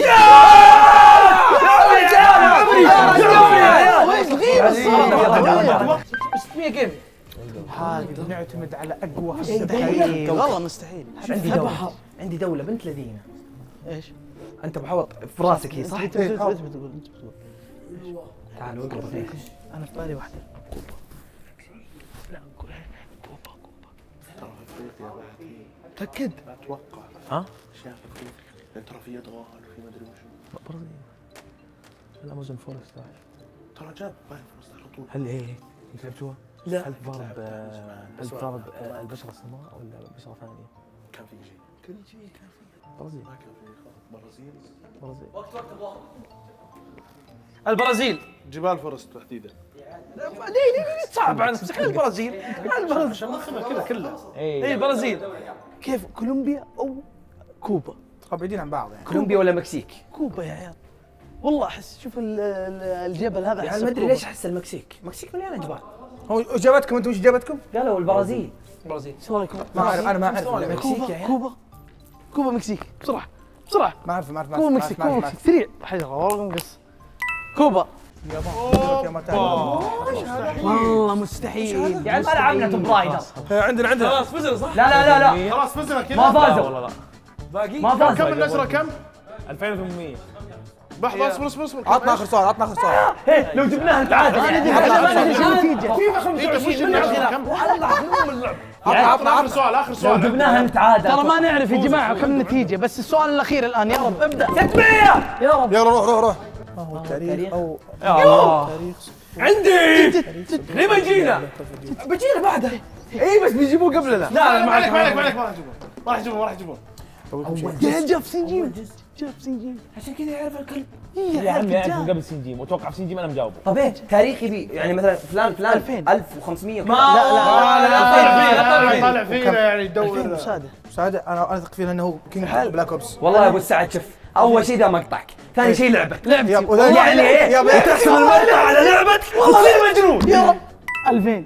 وين قديم الصراحه. 600 جيم. هذه نعتمد على اقوى مستحيل والله مستحيل. عندي دوله بنت لذينه. ايش؟ انت بحوط في راسك هي صح؟ انت بتقول تعال اقرب فيك. انا في بالي واحده. تأكد. اتوقع ها؟ شايف ترى في ادغال وفي ما ادري وشو. برازيل الأمازون فورست ترى جاب باين فلوس على طول. هل انت لعبتوها؟ لا. هل تضارب البشرة السمراء ولا بشرة ثانية؟ كان في شيء. برازيل ما كان في برازيل. البرازيل. جبال فورست تحديدا. صعب على نفسك البرازيل. عشان ناخذها كذا كلها. اي البرازيل. كيف كولومبيا او كوبا؟ بعيدين عن بعض يعني. كولومبيا ولا مكسيك؟ كوبا يا عيال. والله احس شوف الجبل هذا. يعني ما ادري ليش احس المكسيك مليانه جبال. هو اجابتكم انتم وش اجابتكم؟ قالوا البرازيل. شو رايكم؟ ما اعرف انا ما اعرف المكسيك يا عيال. كوبا مكسيك بسرعه ما اعرف كوبا مكسيك سريع حجر والله مقص. كوبا والله مستحيل. يعني ما لعبنا توم رايدر. عندنا خلاص فزنا صح؟ لا خلاص فزنا كذا. ما فازوا. والله لا باقي ما فازوا. كم النشرة كم؟ 2800 لحظة اصبر. عطنا اخر سؤال لو جبناها نتعادل يعني. انت وش النشرة كم؟ عطنا آخر لو سؤال. جبناها نتعادل. ترى ما نعرف يا جماعه كم النتيجه بس السؤال الاخير الان يا رب ابدا. 600 يا رب. يلا روح تاريخ او يا الله عندي ليه ما يجينا؟ بجينا بعدها. اي بس بيجيبوه قبلنا. لا ما عليك ما راح يجيبون. جاب سنجيم. عشان كذا يعرف الكلب. يا عمي يعرف من قبل سنجيم وتوقع في سنجيم انا مجاوبه. طب ايه تاريخي بي يعني مثلا فلان 2000. 1500 لا طالع فينا يعني يدور. مساعدة انا اثق فيه انه كينج بلاك اوبس. والله يا ابو السعد شوف اول شيء ده مقطعك ثاني شيء لعبك يعني ايه تحسب المقطع على لعبك والله مجنون يا رب 2000.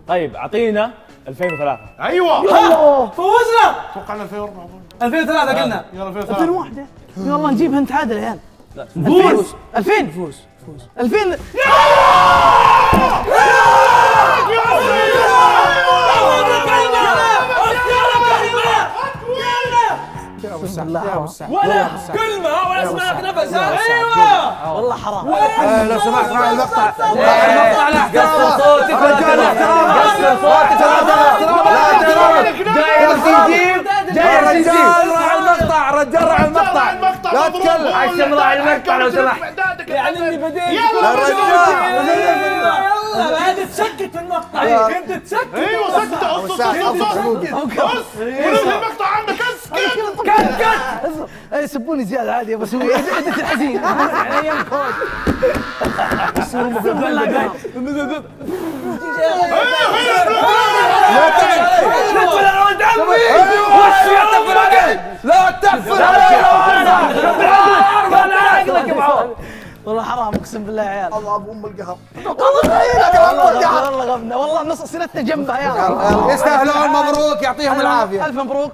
طيب اعطينا 2003 ايوه فوزنا. توقعنا 2004. 2003 قلنا. يلا 2003. 2001 يلا نجيبها نتعادل يا عيال. نفوز. 2000 2000 ولا كلمه ولا سمعت نفسها. ايوه والله حرام. لو سمحت معي المقطع. المقطع لا احترام. صوتك قصر صوتك رجال راعي المقطع لا تكلم. عشان راعي المقطع لو سمحت. يعني اني بديت يلا هذا تسكت المقطع. كنت تسكت. ايوه سكت. قص المقطع عندك. كت يسبوني زياده عادي بسوي ادت الحزين. لا تفل. والله حرام اقسم بالله يا عيال. الله ابو ام القهر. والله غبنا والله نص سنتنا جنبها يا رب. يستاهلون. مبروك يعطيهم العافيه. الف مبروك.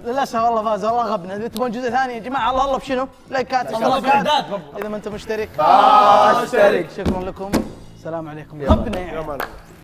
للاسف والله فاز والله غبنا. اذا تبون جزء ثاني يا جماعه الله بشنو؟ لايكات اشتراكات. اذا ما انت مشترك اشترك. شكرا لكم. السلام عليكم. غبنا يعني.